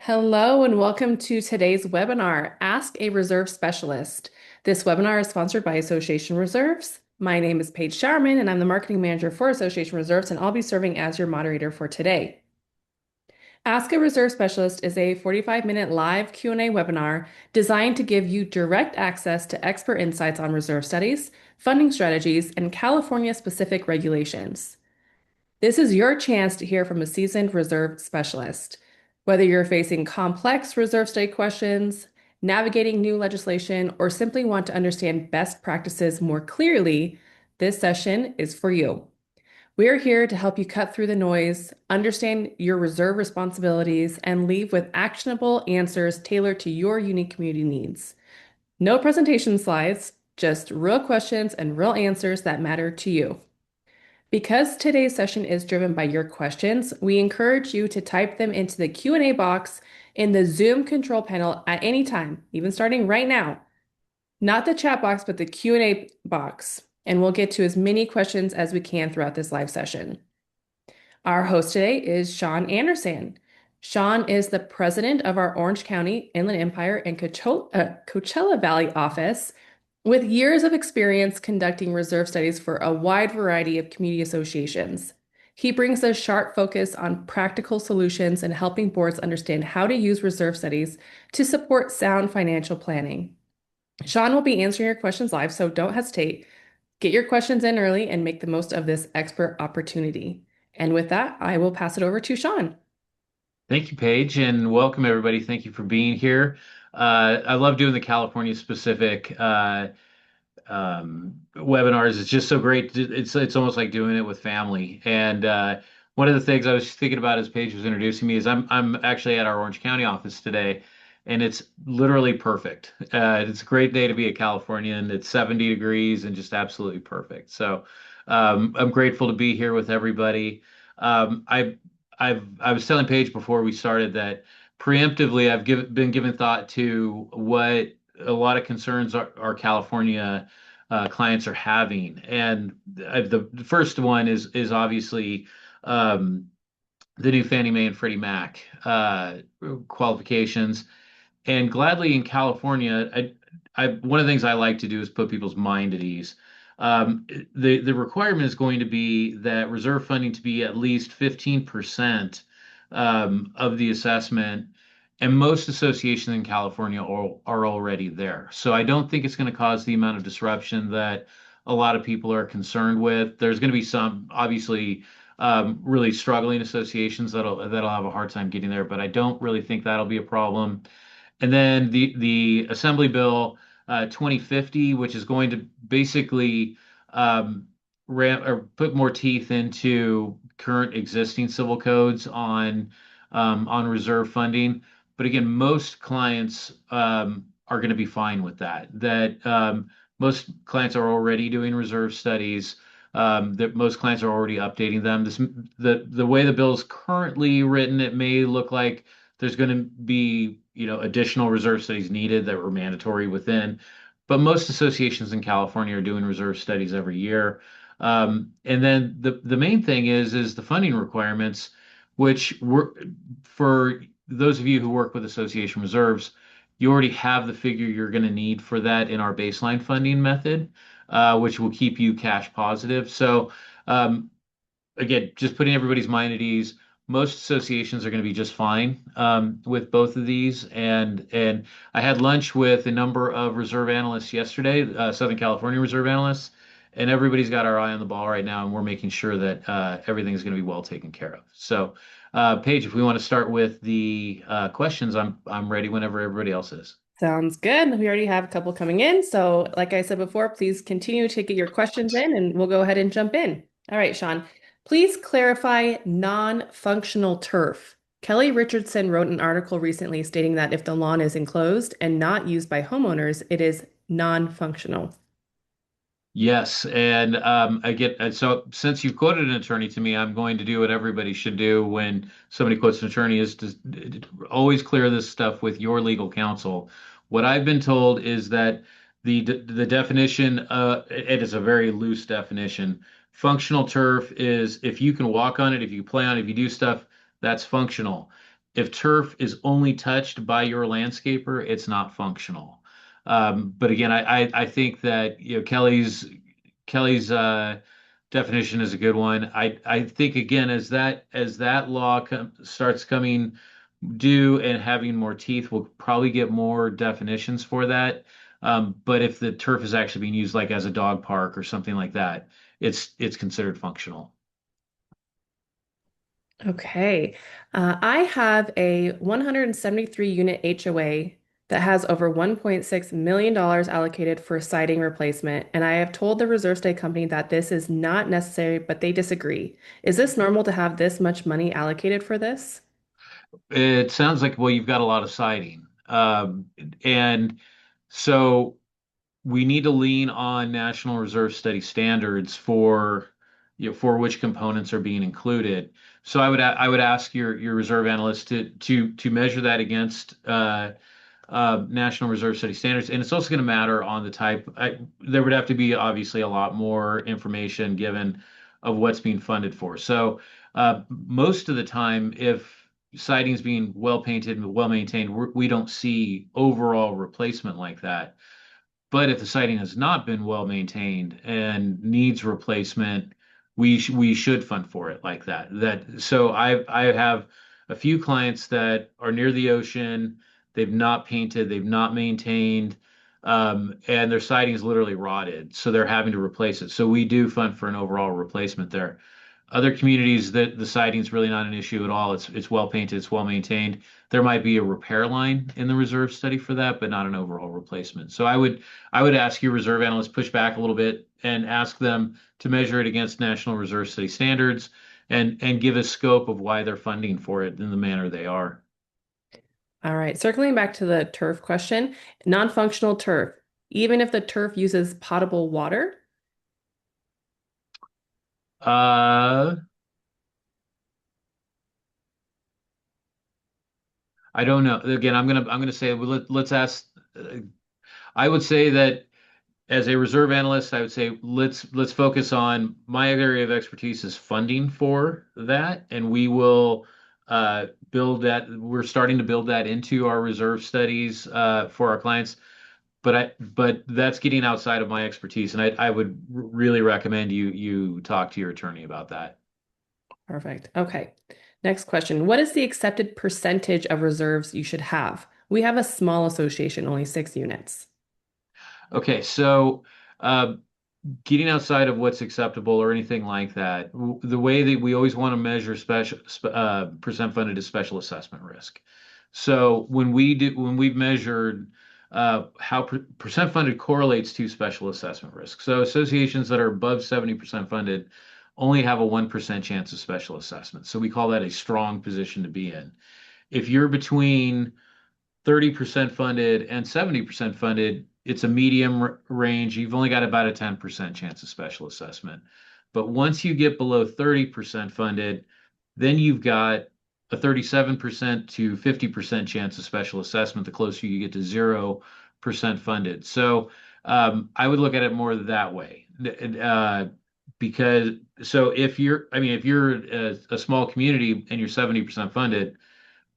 Hello and welcome to today's webinar, Ask a Reserve Specialist. This webinar is sponsored by Association Reserves. My name is Paige Showerman and I'm the marketing manager for Association Reserves, and I'll be serving as your moderator for today. Ask a Reserve Specialist is a 45-minute live Q&A webinar designed to give you direct access to expert insights on reserve studies, funding strategies, and California-specific regulations. This is your chance to hear from a seasoned reserve specialist. Whether you're facing complex reserve study questions, navigating new legislation, or simply want to understand best practices more clearly, this session is for you. We're here to help you cut through the noise, understand your reserve responsibilities, and leave with actionable answers tailored to your unique community needs. No presentation slides, just real questions and real answers that matter to you. Because today's session is driven by your questions, we encourage you to type them into the Q&A box in the Zoom control panel at any time, even starting right now. Not the chat box, but the Q&A box, and we'll get to as many questions as we can throughout this live session. Our host today is Sean Andersen. Sean is the president of our Orange County, Inland Empire, and Coachella Valley office, with years of experience conducting reserve studies for a wide variety of community associations. He brings a sharp focus on practical solutions and helping boards understand how to use reserve studies to support sound financial planning. Sean will be answering your questions live, so don't hesitate. Get your questions in early and make the most of this expert opportunity. And with that, I will pass it over to Sean. Thank you, Paige, and welcome everybody. Thank you for being here. I love doing the California specific webinars. It's just so great. It's almost like doing it with family. And one of the things I was thinking about as Paige was introducing me is I'm actually at our Orange County office today, and it's literally perfect. It's a great day to be a Californian. It's 70 degrees and just absolutely perfect. So I'm grateful to be here with everybody. I was telling Paige before we started that preemptively been given thought to what a lot of concerns our California clients are having, and the first one is obviously the new Fannie Mae and Freddie Mac qualifications. And gladly in California, one of the things I like to do is put people's mind at ease. The requirement is going to be that reserve funding to be at least 15% of the assessment, and most associations in California are already there. So I don't think it's going to cause the amount of disruption that a lot of people are concerned with. There's going to be some obviously really struggling associations that'll have a hard time getting there, but I don't really think that'll be a problem. And then the Assembly Bill 2050, which is going to basically ramp or put more teeth into current existing civil codes on reserve funding. But again, most clients are going to be fine with that. Most clients are already doing reserve studies. That most clients are already updating them. The way the bill is currently written, it may look like there's going to be additional reserve studies needed that were mandatory within, but most associations in California are doing reserve studies every year. And then the main thing is the funding requirements, which were for those of you who work with association reserves, you already have the figure you're going to need for that in our baseline funding method, which will keep you cash positive. So again, just putting everybody's mind at ease. Most associations are going to be just fine with both of these. And I had lunch with a number of reserve analysts yesterday, Southern California reserve analysts, and everybody's got our eye on the ball right now, and we're making sure that everything is going to be well taken care of. So, Paige, if we want to start with the questions, I'm ready whenever everybody else is. Sounds good. We already have a couple coming in. So, like I said before, please continue to get your questions in and we'll go ahead and jump in. All right, Sean, please clarify non-functional turf. Kelly Richardson wrote an article recently stating that if the lawn is enclosed and not used by homeowners, it is non-functional. Yes, and I get so since you've quoted an attorney to me, I'm going to do what everybody should do when somebody quotes an attorney is to always clear this stuff with your legal counsel. What I've been told is that the definition, it is a very loose definition. Functional turf is if you can walk on it, if you play on it, if you do stuff, that's functional. If turf is only touched by your landscaper, it's not functional. But again, I think that Kelly's definition is a good one. I think again as that law starts coming due and having more teeth, we'll probably get more definitions for that. But if the turf is actually being used like as a dog park or something like that, it's considered functional. Okay. I have a 173 unit HOA that has over $1.6 million allocated for siding replacement, and I have told the Reserve State Company that this is not necessary, but they disagree. Is this normal to have this much money allocated for this? It sounds like, well, you've got a lot of siding. And so we need to lean on National Reserve Study standards for which components are being included. So I would ask your reserve analyst to measure that against National Reserve Study standards, and it's also going to matter on the type. There would have to be obviously a lot more information given of what's being funded for. So most of the time, if siding is being well painted and well maintained, we don't see overall replacement like that. But if the siding has not been well maintained and needs replacement, we should fund for it like that. I have a few clients that are near the ocean. They've not painted, they've not maintained, and their siding is literally rotted. So they're having to replace it. So we do fund for an overall replacement there. Other communities that the siding is really not an issue at all. It's well painted, it's well maintained. There might be a repair line in the reserve study for that, but not an overall replacement. So I would ask your reserve analyst push back a little bit and ask them to measure it against National Reserve Study standards and give a scope of why they're funding for it in the manner they are. All right, circling back to the turf question, non-functional turf, even if the turf uses potable water. Uh, I don't know. Again, I'm gonna say let's ask. I would say that as a reserve analyst, I would say let's focus on my area of expertise is funding for that, and we will build that. We're starting to build that into our reserve studies for our clients. But that's getting outside of my expertise, and I would really recommend you talk to your attorney about that. Perfect. Okay. Next question. What is the accepted percentage of reserves you should have? We have a small association, only 6 units. Okay, so uh, getting outside of what's acceptable or anything like that, the way that we always want to measure percent funded is special assessment risk. So when we've measured how percent funded correlates to special assessment risk. So associations that are above 70% funded only have a 1% chance of special assessment. So we call that a strong position to be in. If you're between 30% funded and 70% funded, it's a medium range. You've only got about a 10% chance of special assessment. But once you get below 30% funded, then you've got a 37% to 50% chance of special assessment the closer you get to 0% funded. So I would look at it more that way. Because so if you're a small community and you're 70% funded,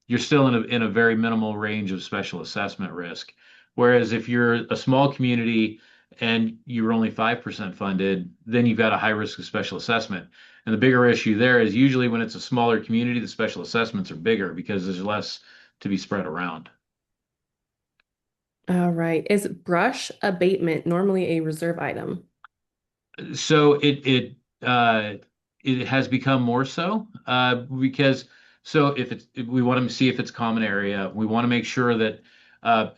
you're still in a very minimal range of special assessment risk. Whereas if you're a small community and you're only 5% funded, then you've got a high risk of special assessment. And the bigger issue there is usually when it's a smaller community, the special assessments are bigger because there's less to be spread around. All right. Is brush abatement normally a reserve item? So it has become more so because so if we want to see if it's common area, we want to make sure that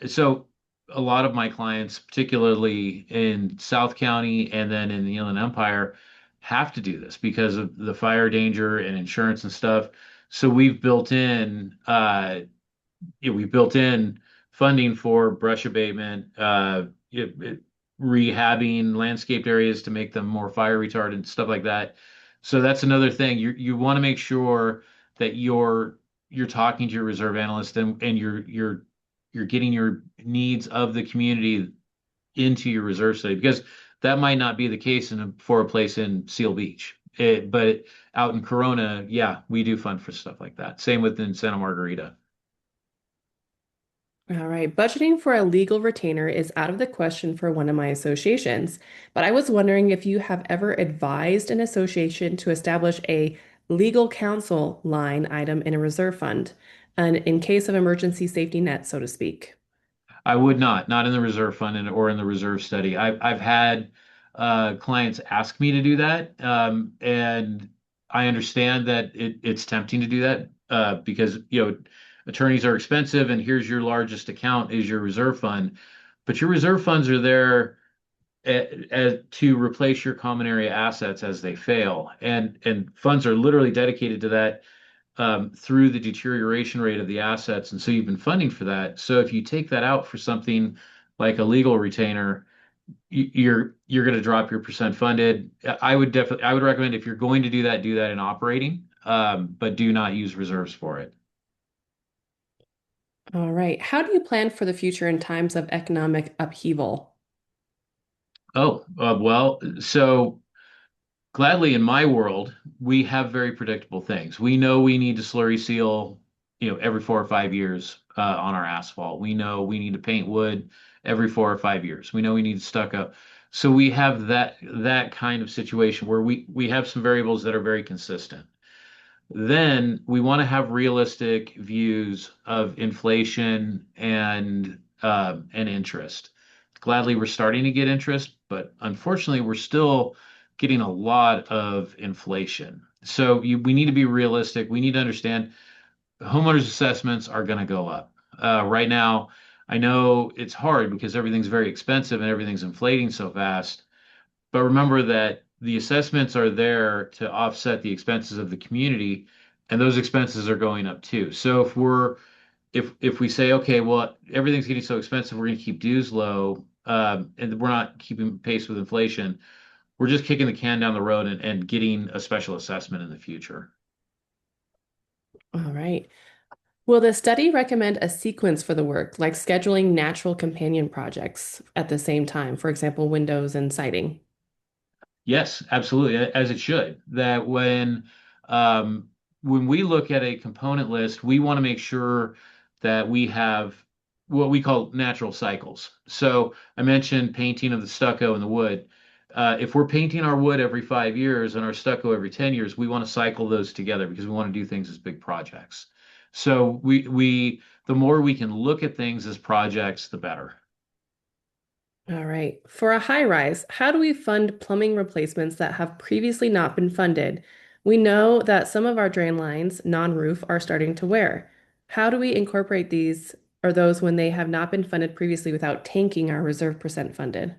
so a lot of my clients, particularly in South County and then in the Inland Empire, have to do this because of the fire danger and insurance and stuff. So we've built in funding for brush abatement, rehabbing landscaped areas to make them more fire retardant, stuff like that. So that's another thing. You want to make sure that you're talking to your reserve analyst and you're getting your needs of the community into your reserve study because that might not be the case for a place in Seal Beach. But out in Corona, yeah, we do fund for stuff like that. Same with in Santa Margarita. All right, budgeting for a legal retainer is out of the question for one of my associations, but I was wondering if you have ever advised an association to establish a legal counsel line item in a reserve fund, and in case of emergency safety net, so to speak. I would not in the reserve fund or in the reserve study. I've had clients ask me to do that, and I understand that it's tempting to do that because attorneys are expensive, and here's your largest account is your reserve fund, but your reserve funds are there to replace your common area assets as they fail, and funds are literally dedicated to that through the deterioration rate of the assets. And so you've been funding for that. So if you take that out for something like a legal retainer, you're going to drop your percent funded. I would recommend if you're going to do that in operating, but do not use reserves for it. All right, how do you plan for the future in times of economic upheaval? Oh, well, so gladly in my world, we have very predictable things. We know we need to slurry seal, every 4 or 5 years on our asphalt. We know we need to paint wood every 4 or 5 years. We know we need stucco. So we have that kind of situation where we have some variables that are very consistent. Then we want to have realistic views of inflation and interest. Gladly, we're starting to get interest, but unfortunately, we're still getting a lot of inflation. So we need to be realistic. We need to understand homeowners assessments are going to go up. Right now, I know it's hard because everything's very expensive and everything's inflating so fast. But remember that the assessments are there to offset the expenses of the community, and those expenses are going up too. So if we say, okay, well, everything's getting so expensive, we're going to keep dues low, and we're not keeping pace with inflation, we're just kicking the can down the road and getting a special assessment in the future. All right. Will the study recommend a sequence for the work, like scheduling natural companion projects at the same time, for example, windows and siding? Yes, absolutely, as it should. That when we look at a component list, we want to make sure that we have what we call natural cycles. So I mentioned painting of the stucco and the wood. If we're painting our wood every 5 years and our stucco every 10 years, we want to cycle those together because we want to do things as big projects. So the more we can look at things as projects, the better. All right. For a high rise, how do we fund plumbing replacements that have previously not been funded? We know that some of our drain lines, non-roof, are starting to wear. How do we incorporate these or those when they have not been funded previously without tanking our reserve percent funded?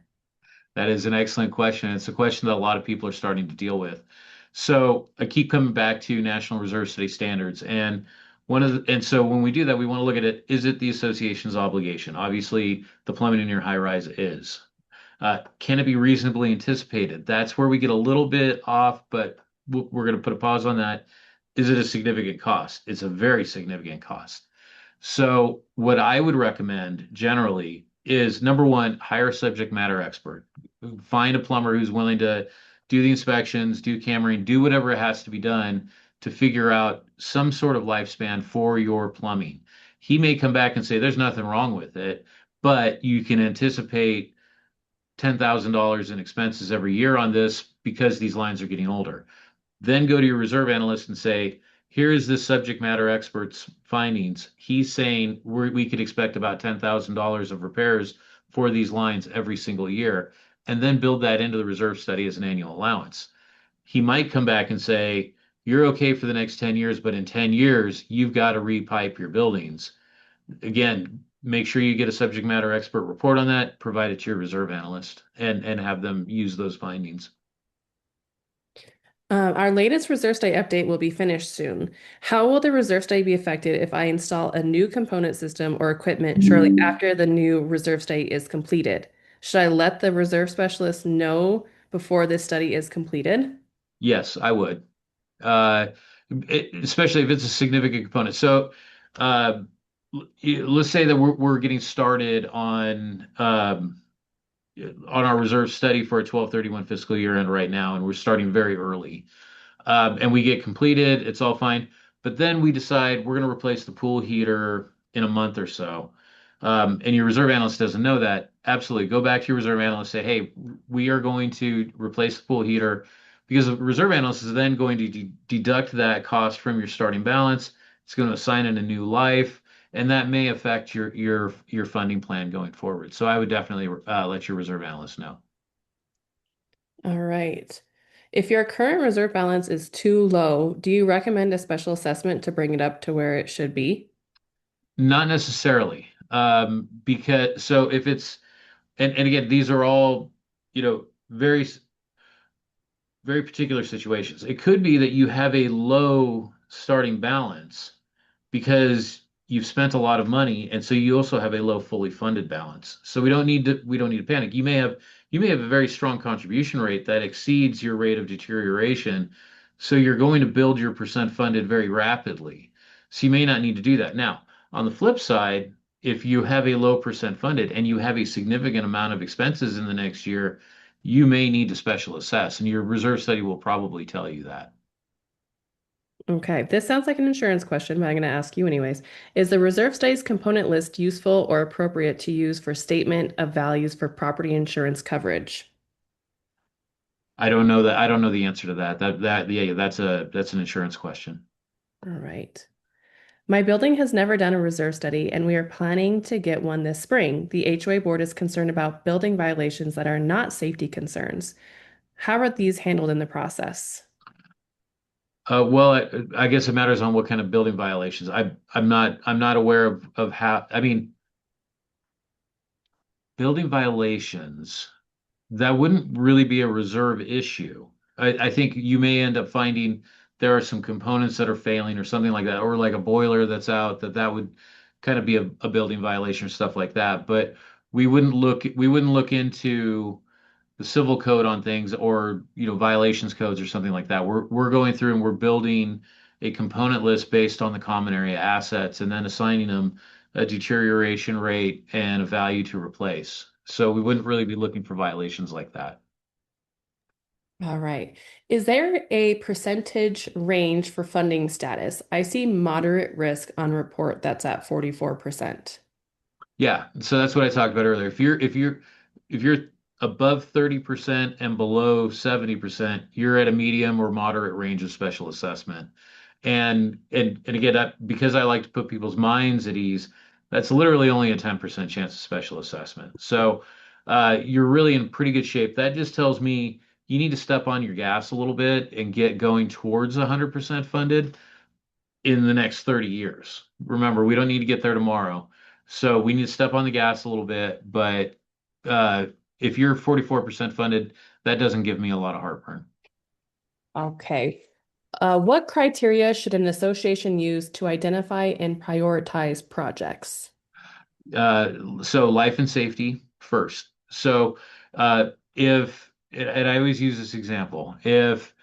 That is an excellent question. It's a question that a lot of people are starting to deal with. So I keep coming back to National Reserve Study standards, and so when we do that, we want to look at it. Is it the association's obligation? Obviously, the plumbing in your high rise is. Can it be reasonably anticipated? That's where we get a little bit off, but we're going to put a pause on that. Is it a significant cost? It's a very significant cost. So what I would recommend generally is number one, hire a subject matter expert. Find a plumber who's willing to do the inspections, do cammering, do whatever it has to be done to figure out some sort of lifespan for your plumbing. He may come back and say there's nothing wrong with it, but you can anticipate $10,000 in expenses every year on this because these lines are getting older. Then go to your reserve analyst and say, here is this subject matter expert's findings. He's saying we could expect about $10,000 of repairs for these lines every single year, and then build that into the reserve study as an annual allowance. He might come back and say, you're okay for the next 10 years, but in 10 years, you've got to repipe your buildings. Again, make sure you get a subject matter expert report on that, provide it to your reserve analyst, and have them use those findings. Our latest reserve study update will be finished soon. How will the reserve study be affected if I install a new component system or equipment shortly after the new reserve study is completed? Should I let the reserve specialist know before this study is completed? Yes, I would. uh, Especially if it's a significant component. So, let's say that we're getting started on on our reserve study for a 12/31 fiscal year end right now, and we're starting very early. And we get completed, it's all fine. But then we decide we're going to replace the pool heater in a month or so. And your reserve analyst doesn't know that. Absolutely. Go back to your reserve analyst, say, hey, we are going to replace the pool heater because the reserve analyst is then going to deduct that cost from your starting balance. It's going to assign it a new life, and that may affect your funding plan going forward. So I would definitely let your reserve analyst know. All right. If your current reserve balance is too low, do you recommend a special assessment to bring it up to where it should be? Not necessarily. Because so if it's and again, these are all, very very particular situations. It could be that you have a low starting balance because you've spent a lot of money, and so you also have a low fully funded balance. So we don't need to panic. You may have a very strong contribution rate that exceeds your rate of deterioration, so you're going to build your percent funded very rapidly. So you may not need to do that. Now, on the flip side, if you have a low percent funded and you have a significant amount of expenses in the next year, you may need to special assess, and your reserve study will probably tell you that. Okay, this sounds like an insurance question, but I'm going to ask you anyways. Is the reserve studies component list useful or appropriate to use for statement of values for property insurance coverage? I don't know that. I don't know the answer to that. Yeah, that's an insurance question. All right. My building has never done a reserve study, and we are planning to get one this spring. The HOA board is concerned about building violations that are not safety concerns. How are these handled in the process? Well, I guess it matters on what kind of building violations. I'm not aware of how. I mean, building violations, that wouldn't really be a reserve issue. I think you may end up finding there are some components that are failing or something like that, or like a boiler that's out, that would kind of be a building violation or stuff like that. But we wouldn't look into the civil code on things, or violations codes or something like that. We're going through and we're building a component list based on the common area assets and then assigning them a deterioration rate and a value to replace. So we wouldn't really be looking for violations like that. All right. Is there a percentage range for funding status? I see moderate risk on report that's at 44%. Yeah, so that's what I talked about earlier. If you're above 30% and below 70%, you're at a medium or moderate range of special assessment. And again, because I like to put people's minds at ease, that's literally only a 10% chance of special assessment. So you're really in pretty good shape. That just tells me you need to step on your gas a little bit and get going towards 100% funded in the next 30 years. Remember, we don't need to get there tomorrow. So we need to step on the gas a little bit. But uh, if you're 44% funded, that doesn't give me a lot of heartburn. Okay. What criteria should an association use to identify and prioritize projects? So life and safety first. So if, and I always use this example, if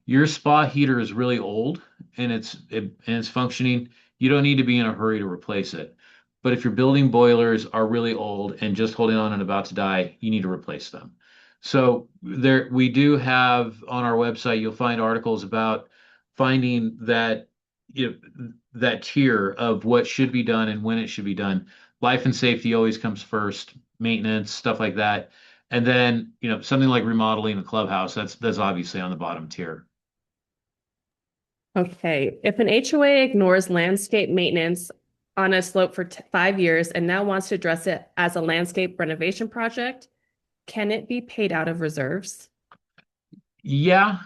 your spa heater is really old and it's functioning, you don't need to be in a hurry to replace it. But if your building boilers are really old and just holding on and about to die, you need to replace them. So there we do have on our website, you'll find articles about finding that tier of what should be done and when it should be done. Life and safety always comes first, maintenance, stuff like that. And then, something like remodeling a clubhouse, that's obviously on the bottom tier. Okay. If an HOA ignores landscape maintenance on a slope for 5 years and now wants to address it as a landscape renovation project, can it be paid out of reserves? Yeah,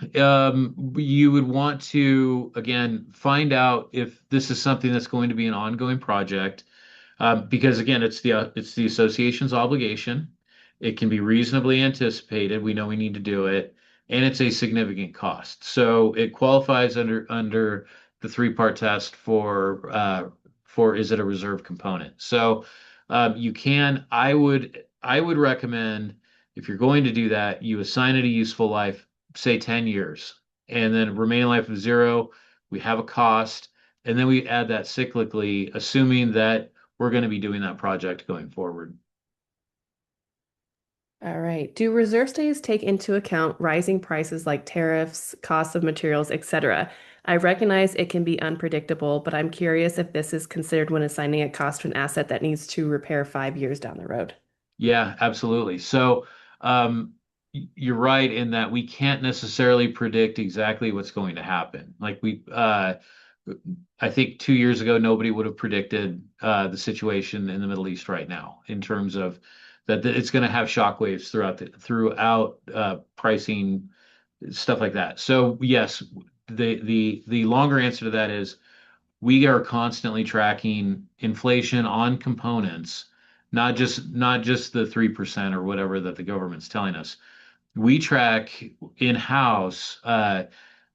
you would want to again find out if this is something that's going to be an ongoing project, because again, it's the association's obligation. It can be reasonably anticipated. We know we need to do it, and it's a significant cost. So it qualifies under the three-part test for is it a reserve component. So you can. I would recommend if you're going to do that, you assign it a useful life, say 10 years, and then remaining life of zero. We have a cost, and then we add that cyclically, assuming that we're going to be doing that project going forward. All right. Do reserve studies take into account rising prices like tariffs, costs of materials, etc.? I recognize it can be unpredictable, but I'm curious if this is considered when assigning a cost to an asset that needs to repair 5 years down the road. Yeah, absolutely. So, you're right in that we can't necessarily predict exactly what's going to happen. I think 2 years ago, nobody would have predicted the situation in the Middle East right now in terms of that it's going to have shockwaves throughout pricing stuff like that. So yes, the longer answer to that is we are constantly tracking inflation on components, not just the 3% or whatever that the government's telling us. We track in-house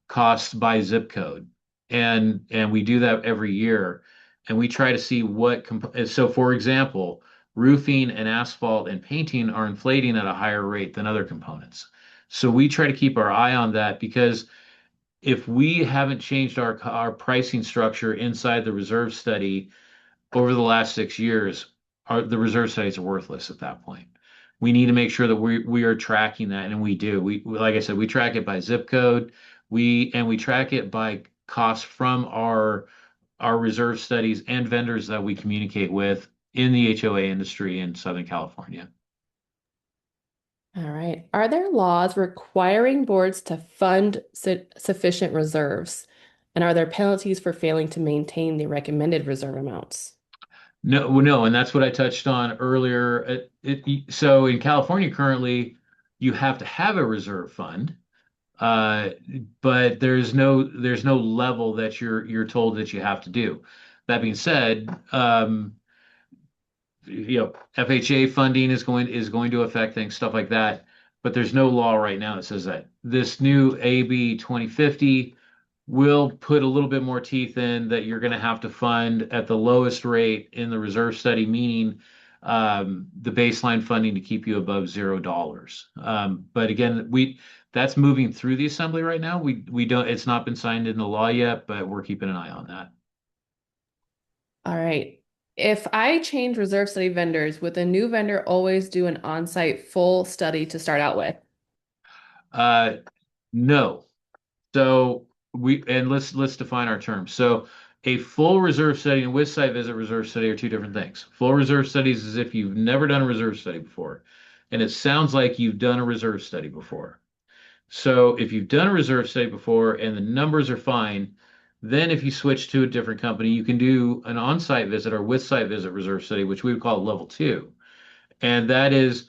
costs by zip code, and we do that every year, and we try to see so for example, roofing and asphalt and painting are inflating at a higher rate than other components. So we try to keep our eye on that because if we haven't changed our pricing structure inside the reserve study over the last 6 years, the reserve studies are worthless at that point. We need to make sure that we are tracking that, and we do. Like I said, we track it by zip code. We track it by cost from our reserve studies and vendors that we communicate with in the HOA industry in Southern California. All right. Are there laws requiring boards to fund sufficient reserves? And are there penalties for failing to maintain the recommended reserve amounts? No, well, no, and that's what I touched on earlier. So in California currently, you have to have a reserve fund, uh, but there's no level that you're told that you have to do. That being said, FHA funding is going to affect things, stuff like that. But there's no law right now that says that. This new AB 2050 will put a little bit more teeth in that you're going to have to fund at the lowest rate in the reserve study, meaning the baseline funding to keep you above $0. But again, we that's moving through the assembly right now. We don't It's not been signed into law yet, but we're keeping an eye on that. All right. If I change reserve study vendors, would the new vendor always do an on-site full study to start out with? Uh, no. So let's define our terms. So a full reserve study and with site visit reserve study are two different things. Full reserve studies is if you've never done a reserve study before, and it sounds like you've done a reserve study before. So if you've done a reserve study before and the numbers are fine, then if you switch to a different company, you can do an on-site visit or with site visit reserve study, which we would call level two. And that is,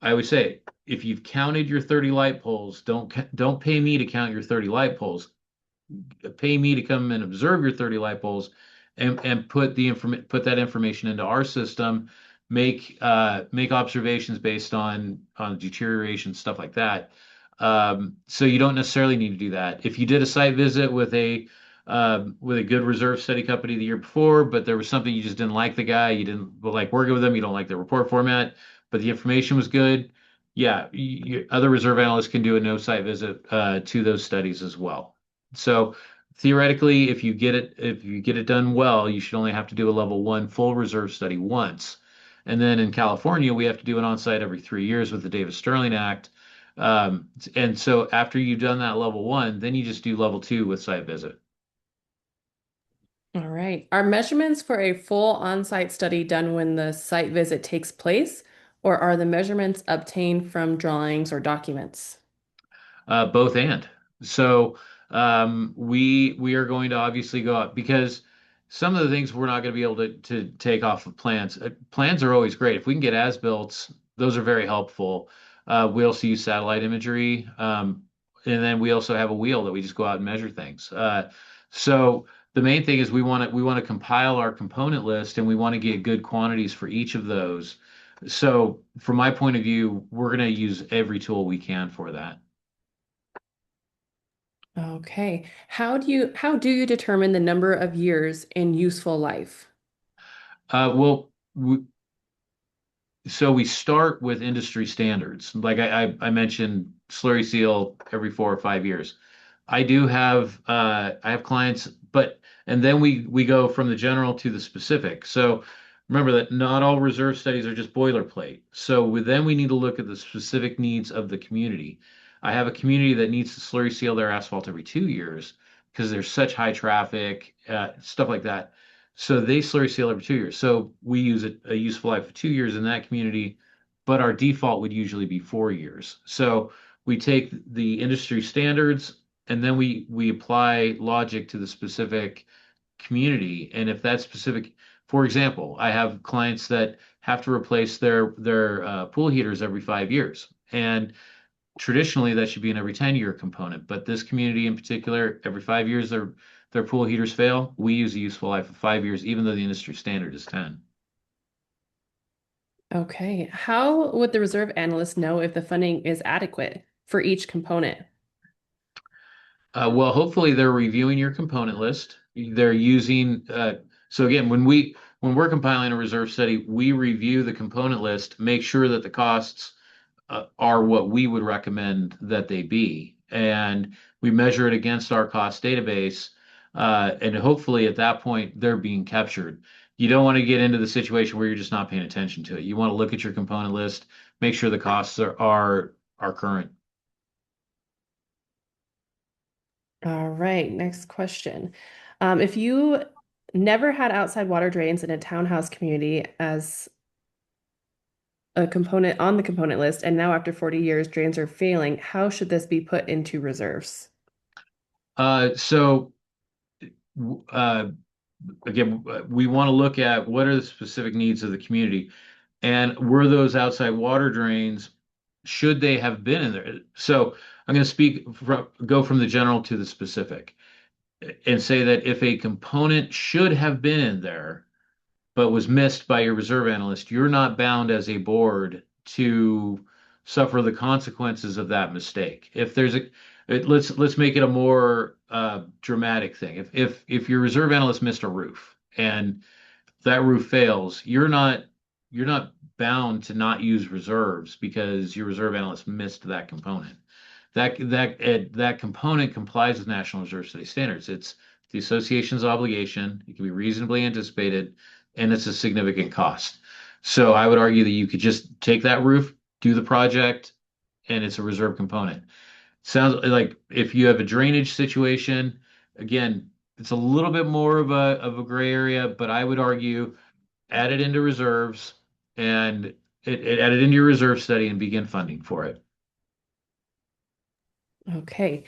I would say, if you've counted your 30 light poles, don't pay me to count your 30 light poles. Pay me to come and observe your 30 light poles and put that information into our system, make observations based on deterioration, stuff like that. So you don't necessarily need to do that. If you did a site visit with a good reserve study company the year before, but there was something you just didn't like the guy, you didn't like working with them, you don't like the report format, but the information was good. Yeah, other reserve analysts can do a no site visit to those studies as well. So theoretically, if you get it done well, you should only have to do a level one full reserve study once. And then in California, we have to do an on-site every 3 years with the Davis Sterling Act. And so after you've done that level one, then you just do level two with site visit. All right. Are measurements for a full on-site study done when the site visit takes place, or are the measurements obtained from drawings or documents? Both and. So we are going to obviously go out because some of the things we're not going to be able to take off of plans. Plans are always great. If we can get as-built, those are very helpful. We also use satellite imagery, and then we also have a wheel that we just go out and measure things. So the main thing is we want to compile our component list, and we want to get good quantities for each of those. So from my point of view, we're going to use every tool we can for that. Okay. How do you determine the number of years in useful life? Well, so we start with industry standards. Like I mentioned, slurry seal every 4 or 5 years. I have clients, and then we go from the general to the specific. So remember that not all reserve studies are just boilerplate. So then we need to look at the specific needs of the community. I have a community that needs to slurry seal their asphalt every 2 years because there's such high traffic, stuff like that. So they slurry seal every 2 years. So we use a useful life of 2 years in that community, but our default would usually be 4 years. So we take the industry standards and then we apply logic to the specific community. And if that specific, for example, I have clients that have to replace their pool heaters every 5 years, and traditionally that should be an every 10-year component. But this community in particular, every 5 years their pool heaters fail. We use a useful life of 5 years, even though the industry standard is 10. Okay. How would the reserve analyst know if the funding is adequate for each component? Well, hopefully they're reviewing your component list. They're using so again, when we're compiling a reserve study, we review the component list, make sure that the costs are what we would recommend that they be, and we measure it against our cost database, and hopefully at that point they're being captured. You don't want to get into the situation where you're just not paying attention to it. You want to look at your component list, make sure the costs are current. All right, next question. If you never had outside water drains in a townhouse community as a component on the component list, and now after 40 years, drains are failing, how should this be put into reserves? So uh, again, we want to look at what are the specific needs of the community, and were those outside water drains, should they have been in there? So I'm going to go from the general to the specific, and say that if a component should have been in there but was missed by your reserve analyst, you're not bound as a board to suffer the consequences of that mistake. If there's let's make it a more dramatic thing. If your reserve analyst missed a roof and that roof fails, you're not bound to not use reserves because your reserve analyst missed that component. That component complies with National Reserve Study standards. It's the association's obligation. It can be reasonably anticipated, and it's a significant cost. So I would argue that you could just take that roof, do the project, and it's a reserve component. Sounds like if you have a drainage situation, again, it's a little bit more of a gray area, but I would argue add it into reserves and add it into your reserve study and begin funding for it. Okay.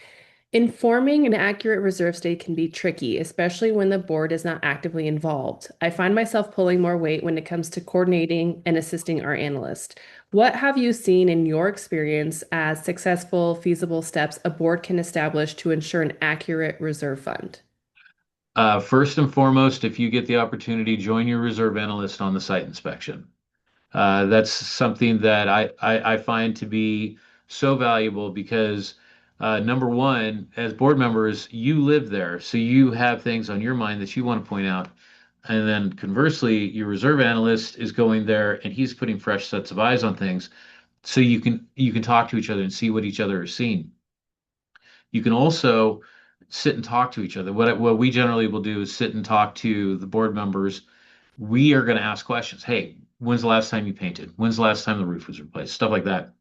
Informing an accurate reserve state can be tricky, especially when the board is not actively involved. I find myself pulling more weight when it comes to coordinating and assisting our analyst. What have you seen in your experience as successful, feasible steps a board can establish to ensure an accurate reserve fund? First and foremost, if you get the opportunity, join your reserve analyst on the site inspection. That's something that I find to be so valuable because number one, as board members, you live there, so you have things on your mind that you want to point out. And then conversely, your reserve analyst is going there and he's putting fresh sets of eyes on things. So you can talk to each other and see what each other is seeing. You can also sit and talk to each other. What we generally will do is sit and talk to the board members. We are going to ask questions. Hey, when's the last time you painted? When's the last time the roof was replaced? Stuff like that.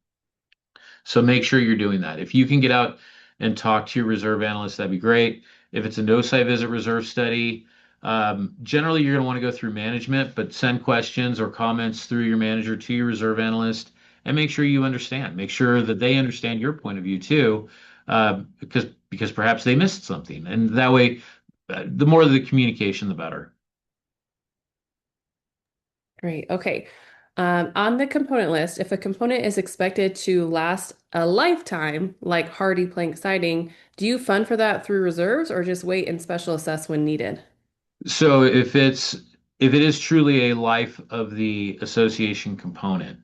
So make sure you're doing that. If you can get out and talk to your reserve analyst, that'd be great. If it's a no site visit reserve study, generally you're going to want to go through management, but send questions or comments through your manager to your reserve analyst and make sure you understand. Make sure that they understand your point of view too, because perhaps they missed something. And that way, the more the communication, the better. Great. Okay. On the component list, if a component is expected to last a lifetime, like hardy plank siding, do you fund for that through reserves or just wait and special assess when needed? So if it is truly a life of the association component,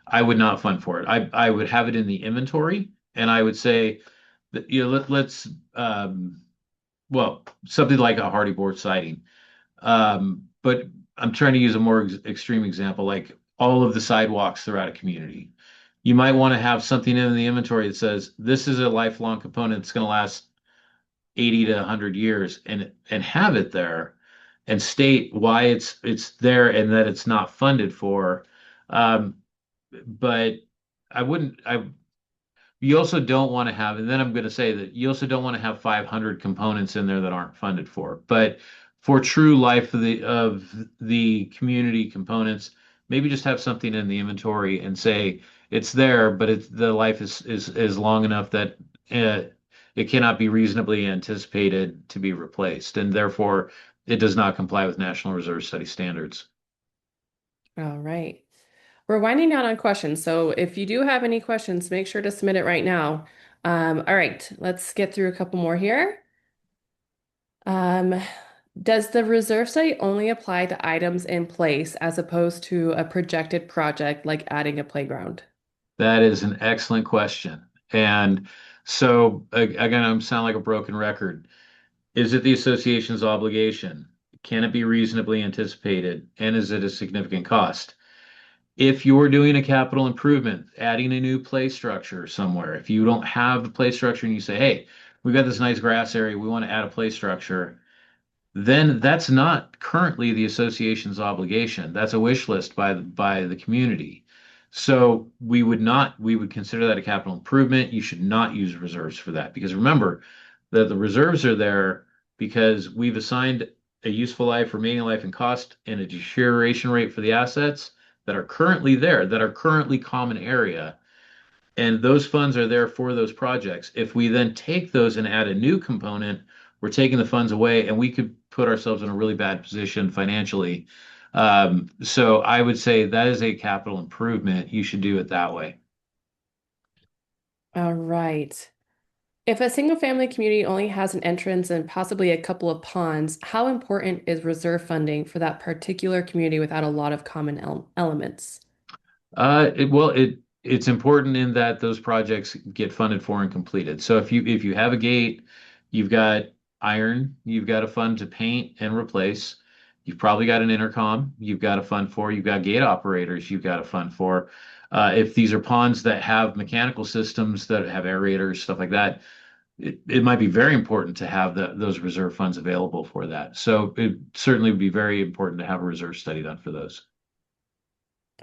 I would not fund for it. I would have it in the inventory, and I would say that let's well, something like a hardy board siding. But I'm trying to use a more extreme example, like all of the sidewalks throughout a community. You might want to have something in the inventory that says this is a lifelong component that's going to last 80 to 100 years and have it there. and state why it's there and that it's not funded for. Um, but I wouldn't. I You also don't want to have, and then I'm going to say that you also don't want to have 500 components in there that aren't funded for. But for true life of the community components, maybe just have something in the inventory and say it's there, but the life is long enough that uh, it cannot be reasonably anticipated to be replaced, and therefore it does not comply with National Reserve Study standards. All right. We're winding down on questions, so if you do have any questions, make sure to submit it right now. All right, let's get through a couple more here. Um, does the reserve study only apply to items in place as opposed to a projected project like adding a playground? That is an excellent question. And so again, I'm sound like a broken record. Is it the association's obligation? Can it be reasonably anticipated? And is it a significant cost? If you're doing a capital improvement, adding a new play structure somewhere, if you don't have the play structure and you say, hey, we've got this nice grass area, we want to add a play structure, then that's not currently the association's obligation. That's a wish list by the community. So we would consider that a capital improvement. You should not use reserves for that because remember that the reserves are there because we've assigned a useful life, remaining life, and cost and a deterioration rate for the assets that are currently there, that are currently common area. And those funds are there for those projects. If we then take those and add a new component, we're taking the funds away and we could put ourselves in a really bad position financially. So I would say that is a capital improvement. You should do it that way. All right. If a single family community only has an entrance and possibly a couple of ponds, how important is reserve funding for that particular community without a lot of common elements? It's important in that those projects get funded for and completed. So if you have a gate, you've got iron, you've got a fund to paint and replace. You've probably got an intercom, you've got a fund for. You've got gate operators, you've got a fund for. If these are ponds that have mechanical systems that have aerators, stuff like that, it might be very important to have those reserve funds available for that. So it certainly would be very important to have a reserve study done for those.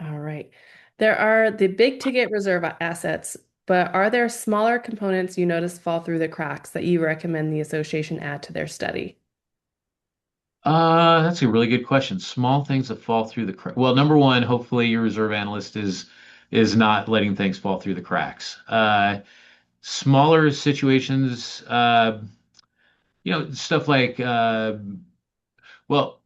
All right. There are the big ticket reserve assets, but are there smaller components you notice fall through the cracks that you recommend the association add to their study? That's a really good question. Small things that fall through the crack. Well, number one, hopefully your reserve analyst is not letting things fall through the cracks. Smaller situations, stuff like well,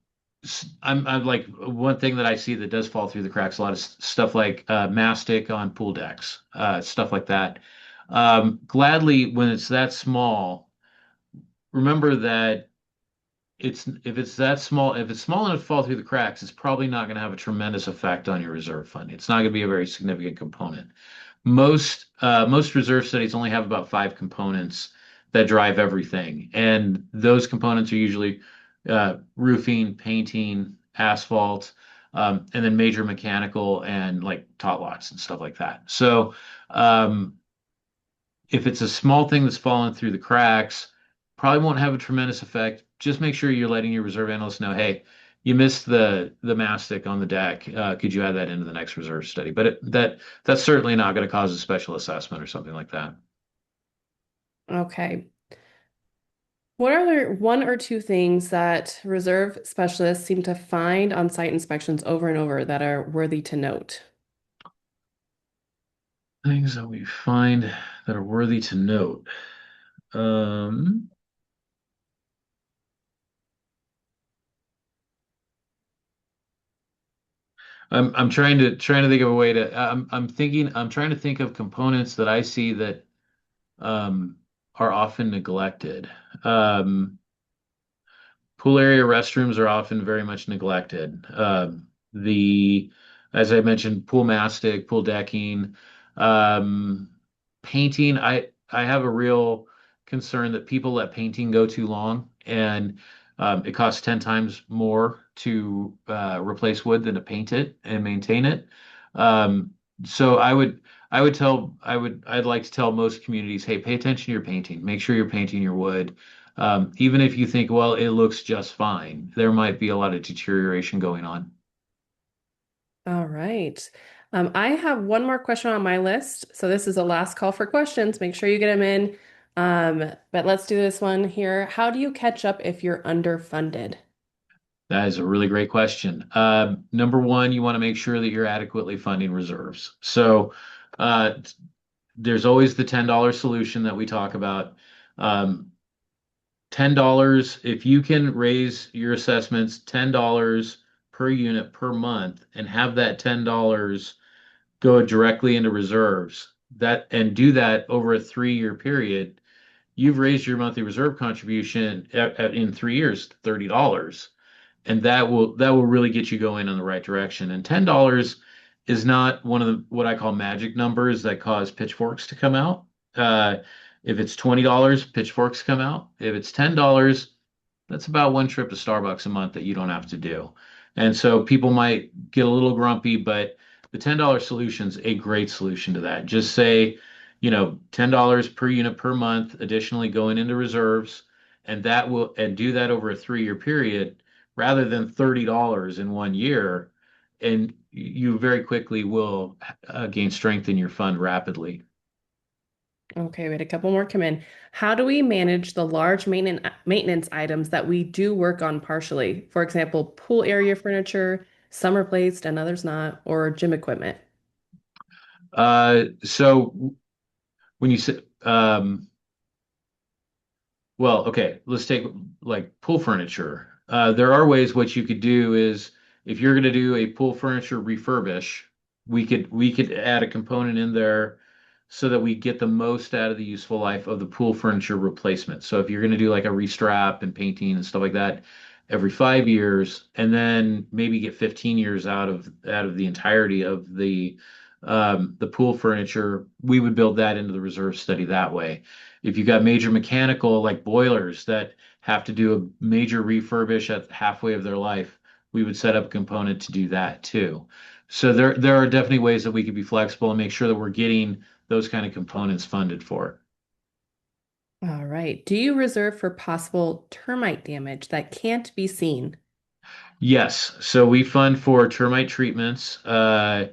I'm like one thing that I see that does fall through the cracks a lot is stuff like mastic on pool decks, stuff like that. Gladly, when it's that small, remember that if it's that small, if it's small enough to fall through the cracks, it's probably not going to have a tremendous effect on your reserve fund. It's not going to be a very significant component. Most reserve studies only have about five components that drive everything, and those components are usually roofing, painting, asphalt, and then major mechanical and like tot locks and stuff like that. So um, if it's a small thing that's fallen through the cracks, probably won't have a tremendous effect. Just make sure you're letting your reserve analyst know, hey, you missed the mastic on the deck. Could you add that into the next reserve study? But that's certainly not going to cause a special assessment or something like that. Okay. What are the one or two things that reserve specialists seem to find on site inspections over and over that are worthy to note? Things that we find that are worthy to note. Um, I'm trying to think of a way to. I'm trying to think of components that I see that um, are often neglected. Pool area restrooms are often very much neglected. The, as I mentioned, pool mastic, pool decking, um, painting. I have a real concern that people let painting go too long, and it costs 10 times more to replace wood than to paint it and maintain it. Um, so I'd like to tell most communities, hey, pay attention to your painting. Make sure you're painting your wood. Even if you think, well, it looks just fine, there might be a lot of deterioration going on. All right. I have one more question on my list. So this is the last call for questions. Make sure you get them in. But let's do this one here. How do you catch up if you're underfunded? That is a really great question. Number one, you want to make sure that you're adequately funding reserves. So uh, there's always the $10 solution that we talk about. Um, $10, if you can raise your assessments $10 per unit per month and have that $10 go directly into reserves, that and do that over a 3-year period, you've raised your monthly reserve contribution in 3 years $30, and that will really get you going in the right direction. And $10 is not one of the what I call magic numbers that cause pitchforks to come out. If it's $20, pitchforks come out. If it's $10, that's about one trip to Starbucks a month that you don't have to do. And so people might get a little grumpy, but the $10 solution's a great solution to that. Just say, $10 per unit per month, additionally going into reserves, and do that over a 3-year period rather than $30 in 1 year. And you very quickly will gain strength in your fund rapidly. Okay, we had a couple more come in. How do we manage the large maintenance items that we do work on partially? For example, pool area furniture, some replaced and others not, or gym equipment. So when you say, well, okay, let's take like pool furniture. There are ways what you could do is if you're going to do a pool furniture refurbish, we could add a component in there so that we get the most out of the useful life of the pool furniture replacement. So if you're going to do like a restrap and painting and stuff like that every 5 years, and then maybe get 15 years out of the entirety of the pool furniture, we would build that into the reserve study that way. If you got major mechanical like boilers that have to do a major refurbish at halfway of their life, we would set up a component to do that too. So there are definitely ways that we could be flexible and make sure that we're getting those kind of components funded for. All right. Do you reserve for possible termite damage that can't be seen? Yes, so we fund for termite treatments, and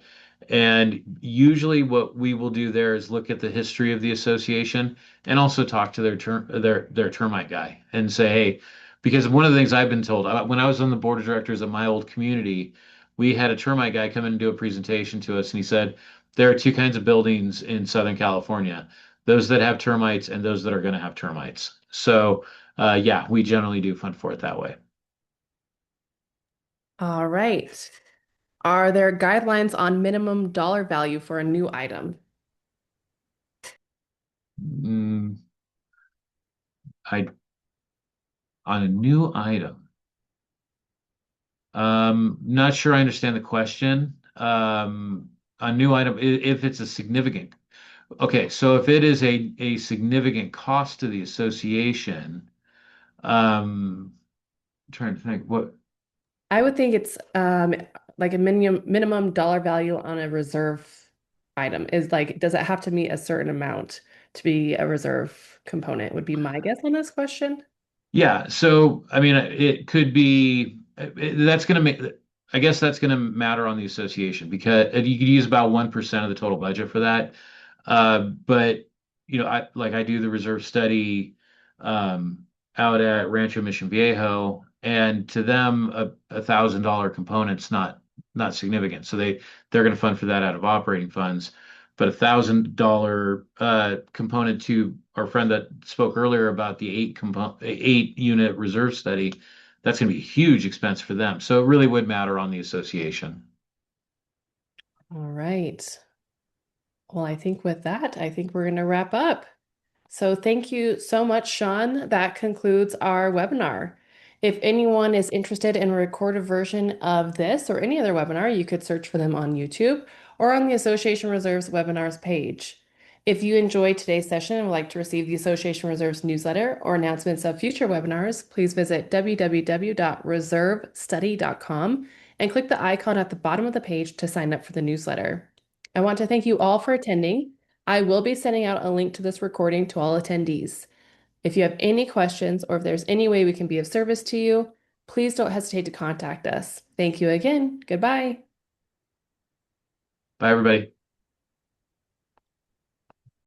usually what we will do there is look at the history of the association and also talk to their termite guy and say, hey, because one of the things I've been told when I was on the board of directors of my old community, we had a termite guy come in and do a presentation to us, and he said there are two kinds of buildings in Southern California: those that have termites and those that are going to have termites. So, yeah, we generally do fund for it that way. All right. Are there guidelines on minimum dollar value for a new item? Mm, I on a new item. Not sure I understand the question. A new item, if it's a significant. Okay, so if it is a significant cost to the association, I'm trying to think what. I would think it's like a minimum dollar value on a reserve item is like, does it have to meet a certain amount to be a reserve component? Would be my guess on this question. Yeah, so I mean, it could be that's going to make. I guess that's going to matter on the association because you could use about 1% of the total budget for that. But I do the reserve study um, out at Rancho Mission Viejo, and to them, $1,000 component's not significant. So they're going to fund for that out of operating funds. But $1,000 component to our friend that spoke earlier about the 8 unit reserve study, that's going to be a huge expense for them. So it really would matter on the association. All right. Well, I think with that, I think we're going to wrap up. So thank you so much, Sean. That concludes our webinar. If anyone is interested in a recorded version of this or any other webinar, you could search for them on YouTube or on the Association Reserves webinars page. If you enjoyed today's session and would like to receive the Association Reserves newsletter or announcements of future webinars, please visit www.reservestudy.com and click the icon at the bottom of the page to sign up for the newsletter. I want to thank you all for attending. I will be sending out a link to this recording to all attendees. If you have any questions or if there's any way we can be of service to you, please don't hesitate to contact us. Thank you again. Goodbye. Bye, everybody.